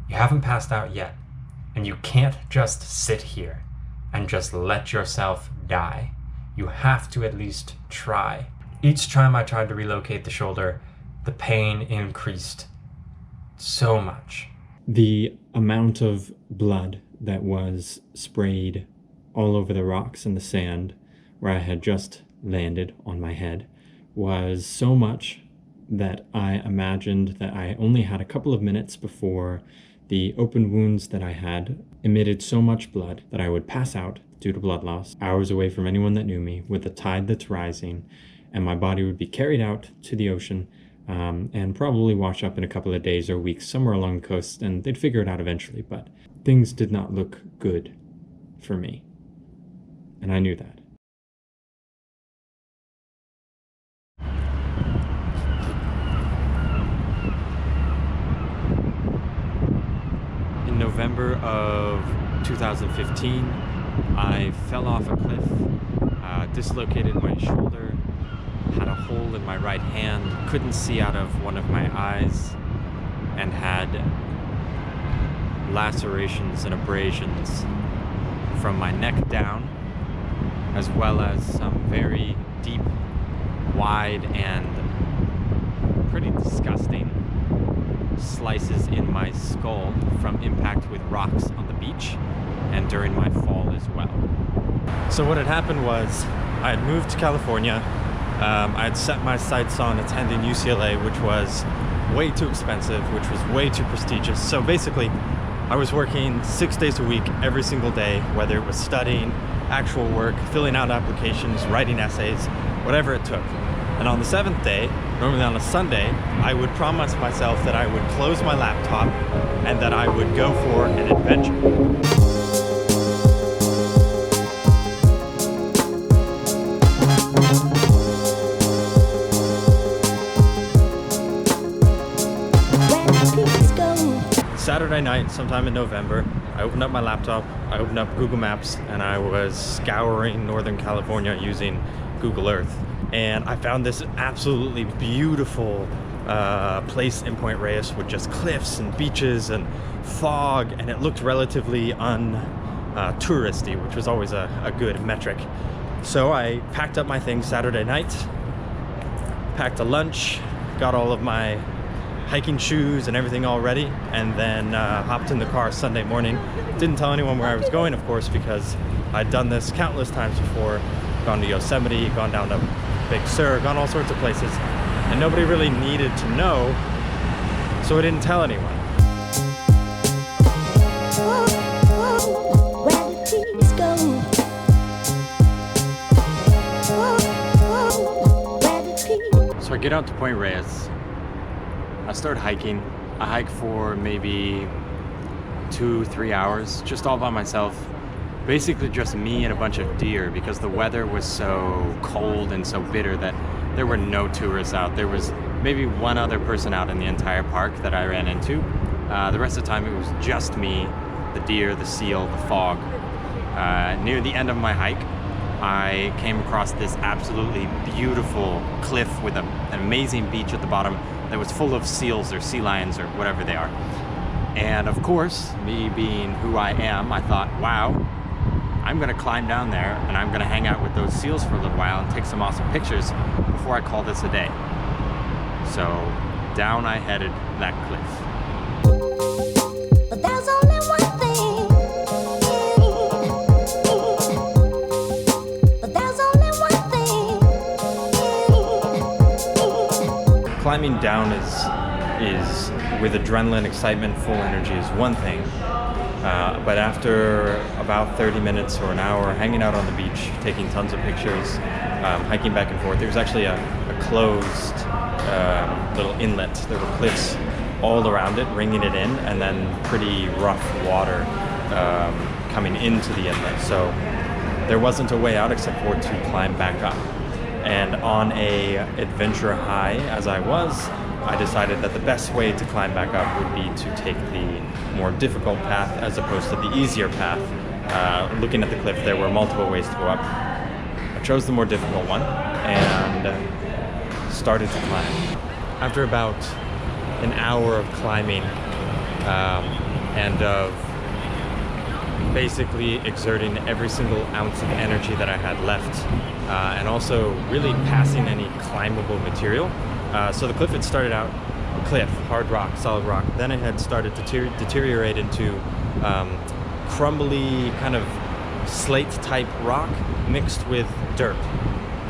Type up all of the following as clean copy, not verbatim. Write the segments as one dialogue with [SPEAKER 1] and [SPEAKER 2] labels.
[SPEAKER 1] You haven't passed out yet, and you can't just sit here and just let yourself die. You have to at least try. Each time I tried to relocate the shoulder, the pain increased so much. The amount of blood that was sprayed all over the rocks and the sand where I had just landed on my head was so much that I imagined that I only had a couple of minutes before the open wounds that I had emitted so much blood that I would pass out due to blood loss, hours away from anyone that knew me, with the tide that's rising, and my body would be carried out to the ocean and probably wash up in a couple of days or weeks somewhere along the coast, and they'd figure it out eventually. But things did not look good for me, and I knew that. In November of 2015, I fell off a cliff, dislocated my shoulder, had a hole in my right hand, couldn't see out of one of my eyes, and had lacerations and abrasions from my neck down, as well as some very deep, wide, and pretty disgusting slices in my skull from impact with rocks on the beach and during my fall as well. So what had happened was I had moved to California. I had set my sights on attending UCLA, which was way too expensive, which was way too prestigious. So basically, I was working 6 days a week, every single day, whether it was studying, actual work, filling out applications, writing essays, whatever it took. And on the 7th day, normally on a Sunday, I would promise myself that I would close my laptop and that I would go for an adventure. Saturday night, sometime in November, I opened up my laptop, I opened up Google Maps, and I was scouring Northern California using Google Earth. And I found this absolutely beautiful place in Point Reyes with just cliffs and beaches and fog, and it looked relatively touristy, which was always a good metric. So I packed up my things Saturday night, packed a lunch, got all of my hiking shoes and everything all ready, and then hopped in the car Sunday morning. Didn't tell anyone where I was going, of course, because I'd done this countless times before, gone to Yosemite, gone down to Big Sur, gone all sorts of places, and nobody really needed to know, so I didn't tell anyone. So I get out to Point Reyes. I start hiking. I hike for maybe 2-3 hours, just all by myself. Basically just me and a bunch of deer, because the weather was so cold and so bitter that there were no tourists out. There was maybe one other person out in the entire park that I ran into. The rest of the time it was just me, the deer, the seal, the fog. Near the end of my hike, I came across this absolutely beautiful cliff with an amazing beach at the bottom that was full of seals or sea lions or whatever they are. And of course, me being who I am, I thought, wow, I'm gonna climb down there and I'm gonna hang out with those seals for a little while and take some awesome pictures before I call this a day. So down I headed that cliff.
[SPEAKER 2] But there's only one thing. But there's only one thing.
[SPEAKER 1] Climbing down is with adrenaline, excitement, full energy is one thing. But after about 30 minutes or an hour hanging out on the beach, taking tons of pictures, hiking back and forth, there was actually a closed little inlet. There were cliffs all around it, ringing it in, and then pretty rough water coming into the inlet. So there wasn't a way out except for to climb back up. And on a adventure high as I was, I decided that the best way to climb back up would be to take the more difficult path as opposed to the easier path. Looking at the cliff, there were multiple ways to go up. I chose the more difficult one and started to climb. After about an hour of climbing, and of basically exerting every single ounce of energy that I had left, and also really passing any climbable material. So the cliff had started out a cliff, hard rock, solid rock. Then it had started to deteriorate into crumbly kind of slate type rock mixed with dirt.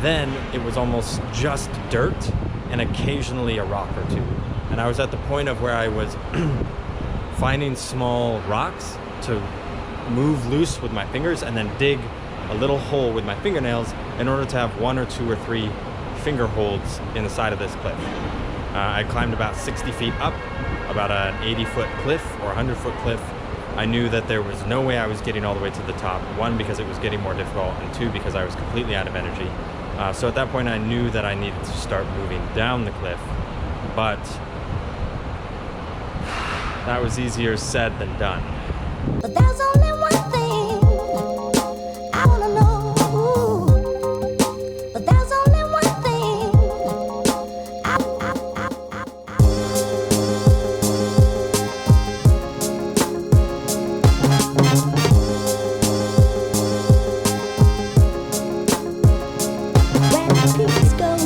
[SPEAKER 1] Then it was almost just dirt and occasionally a rock or two. And I was at the point of where I was finding small rocks to move loose with my fingers and then dig a little hole with my fingernails in order to have 1 or 2 or 3 finger holds in the side of this cliff. I climbed about 60 feet up, about an 80-foot cliff or 100-foot cliff. I knew that there was no way I was getting all the way to the top. 1, because it was getting more difficult, and 2, because I was completely out of energy. So at that point I knew that I needed to start moving down the cliff, but that was easier said than done.
[SPEAKER 2] But there's only one thing I wanna know. But there's only one thing where the peace go.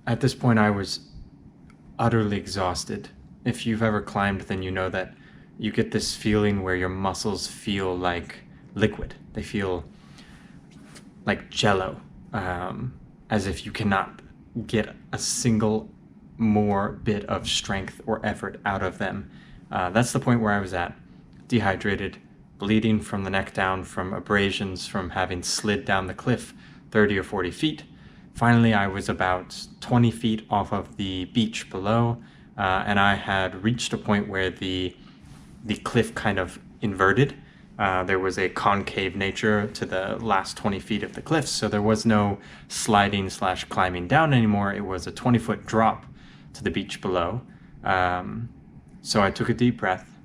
[SPEAKER 1] At this point I was utterly exhausted. If you've ever climbed, then you know that you get this feeling where your muscles feel like liquid. They feel like jello, as if you cannot get a single more bit of strength or effort out of them. That's the point where I was at. Dehydrated, bleeding from the neck down from abrasions from having slid down the cliff 30 or 40 feet. Finally, I was about 20 feet off of the beach below, and I had reached a point where the cliff kind of inverted. There was a concave nature to the last 20 feet of the cliff, so there was no sliding / climbing down anymore. It was a 20-foot drop to the beach below. So I took a deep breath.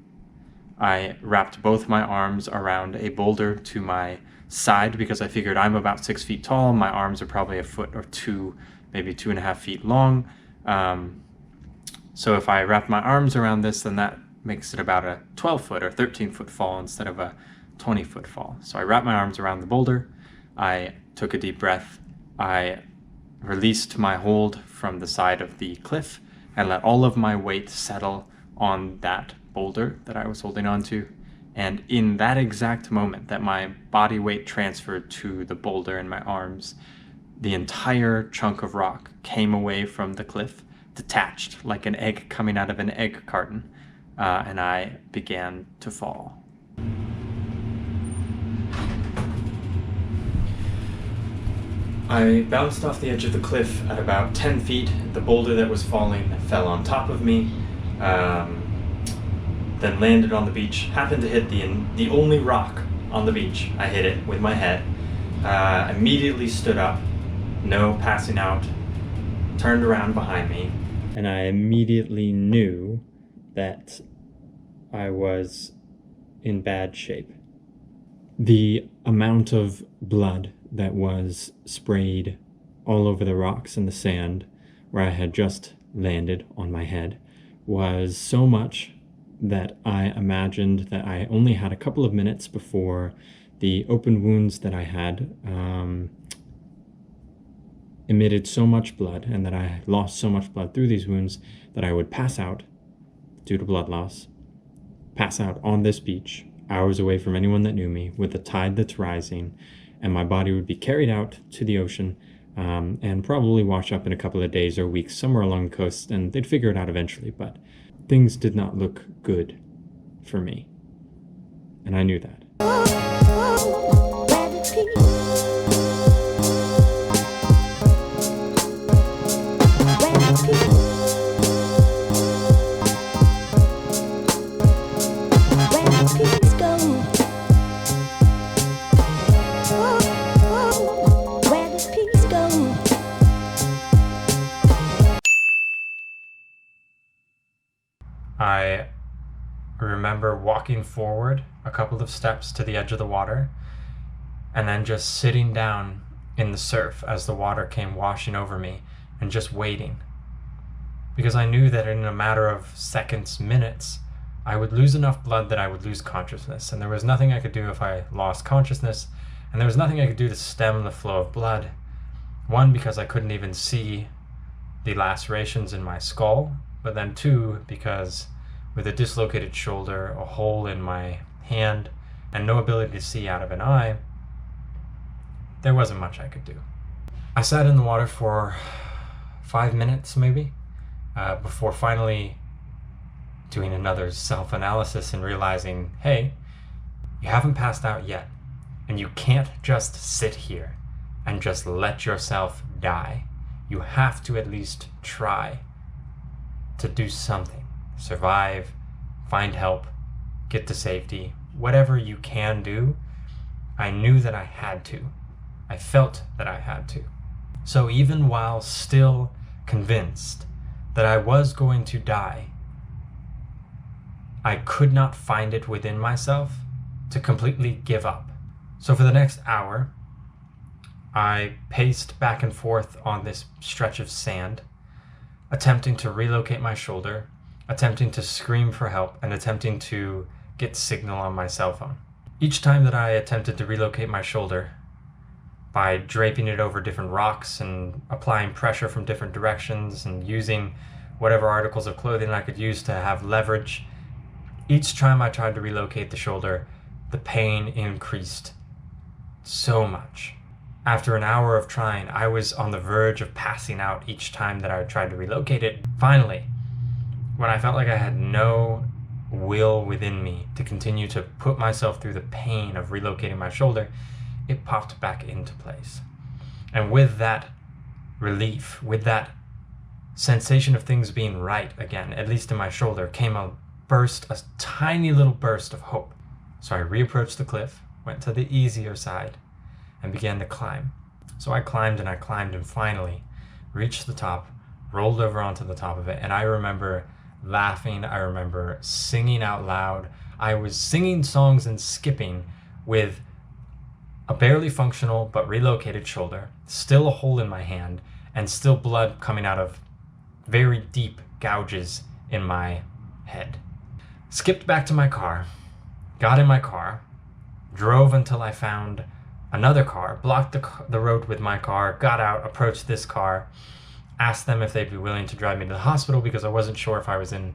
[SPEAKER 1] I wrapped both my arms around a boulder to my side because I figured I'm about 6 feet tall. My arms are probably a foot or 2, maybe 2.5 feet long. So if I wrap my arms around this, then that makes it about a 12-foot or 13-foot fall instead of a 20-foot fall. So I wrapped my arms around the boulder. I took a deep breath. I released my hold from the side of the cliff and let all of my weight settle on that boulder that I was holding on to. And in that exact moment that my body weight transferred to the boulder in my arms, the entire chunk of rock came away from the cliff, detached like an egg coming out of an egg carton, and I began to fall. I bounced off the edge of the cliff at about 10 feet. The boulder that was falling fell on top of me, then landed on the beach, happened to hit the only rock on the beach. I hit it with my head, immediately stood up, no passing out, turned around behind me, and I immediately knew that I was in bad shape. The amount of blood that was sprayed all over the rocks and the sand where I had just landed on my head was so much that I imagined that I only had a couple of minutes before the open wounds that I had emitted so much blood, and that I lost so much blood through these wounds that I would pass out due to blood loss, pass out on this beach, hours away from anyone that knew me, with the tide that's rising, and my body would be carried out to the ocean and probably wash up in a couple of days or weeks somewhere along the coast, and they'd figure it out eventually, but things did not look good for me, and I knew that. I remember walking forward a couple of steps to the edge of the water and then just sitting down in the surf as the water came washing over me and just waiting. because I knew that in a matter of seconds, minutes, I would lose enough blood that I would lose consciousness, and there was nothing I could do if I lost consciousness, and there was nothing I could do to stem the flow of blood. One, because I couldn't even see the lacerations in my skull, but then two, because with a dislocated shoulder, a hole in my hand, and no ability to see out of an eye, there wasn't much I could do. I sat in the water for 5 minutes maybe, before finally doing another self-analysis and realizing, hey, you haven't passed out yet, and you can't just sit here and just let yourself die. You have to at least try to do something. Survive, find help, get to safety, whatever you can do. I knew that I had to. I felt that I had to. So even while still convinced that I was going to die, I could not find it within myself to completely give up. So for the next hour, I paced back and forth on this stretch of sand, attempting to relocate my shoulder, attempting to scream for help, and attempting to get signal on my cell phone. Each time that I attempted to relocate my shoulder, by draping it over different rocks and applying pressure from different directions and using whatever articles of clothing I could use to have leverage, each time I tried to relocate the shoulder, the pain increased so much. After an hour of trying, I was on the verge of passing out each time that I tried to relocate it. Finally, when I felt like I had no will within me to continue to put myself through the pain of relocating my shoulder, it popped back into place. And with that relief, with that sensation of things being right again, at least in my shoulder, came a tiny little burst of hope. So I reapproached the cliff, went to the easier side, and began to climb. So I climbed and finally reached the top, rolled over onto the top of it, and I remember laughing, I remember singing out loud. I was singing songs and skipping with a barely functional but relocated shoulder, still a hole in my hand, and still blood coming out of very deep gouges in my head. Skipped back to my car, got in my car, drove until I found another car, blocked the road with my car, got out, approached this car, asked them if they'd be willing to drive me to the hospital because I wasn't sure if I was in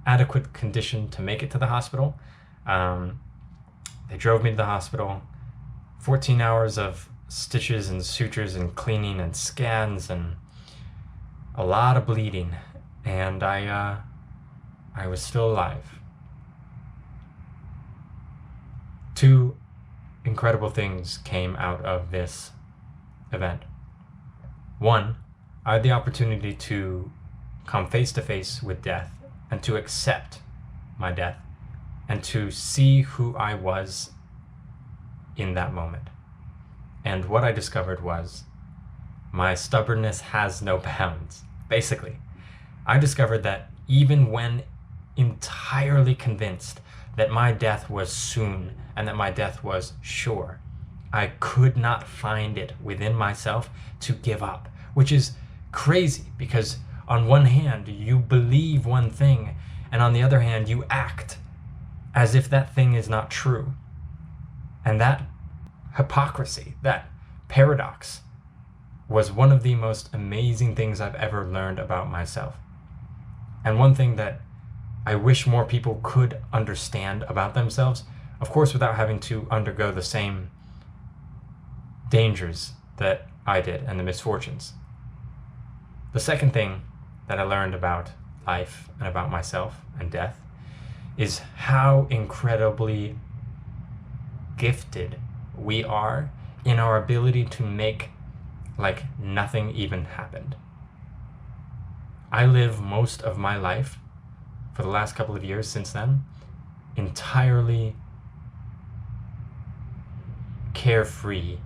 [SPEAKER 1] adequate condition to make it to the hospital. They drove me to the hospital. 14 hours of stitches and sutures and cleaning and scans and a lot of bleeding, and I was still alive. Two incredible things came out of this event. One, I had the opportunity to come face to face with death and to accept my death and to see who I was in that moment. And what I discovered was my stubbornness has no bounds. Basically, I discovered that even when entirely convinced that my death was soon and that my death was sure, I could not find it within myself to give up, which is crazy because on one hand you believe one thing and on the other hand you act as if that thing is not true. And that hypocrisy, that paradox, was one of the most amazing things I've ever learned about myself. And one thing that I wish more people could understand about themselves, of course without having to undergo the same dangers that I did and the misfortunes. The second thing that I learned about life and about myself and death is how incredibly gifted we are in our ability to make like nothing even happened. I live most of my life, for the last couple of years since then, entirely carefree,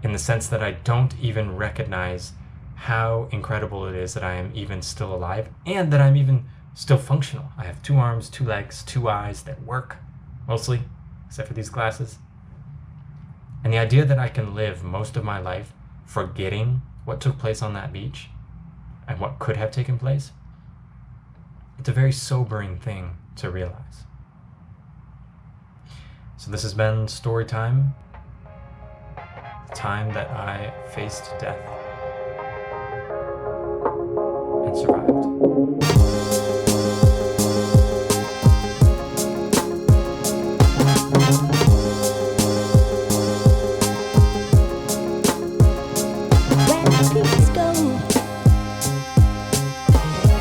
[SPEAKER 1] in the sense that I don't even recognize how incredible it is that I am even still alive and that I'm even still functional. I have 2 arms, 2 legs, 2 eyes that work, mostly, except for these glasses. And the idea that I can live most of my life forgetting what took place on that beach and what could have taken place It's a very sobering thing to realize. So this has been story time. The time that I faced death and survived.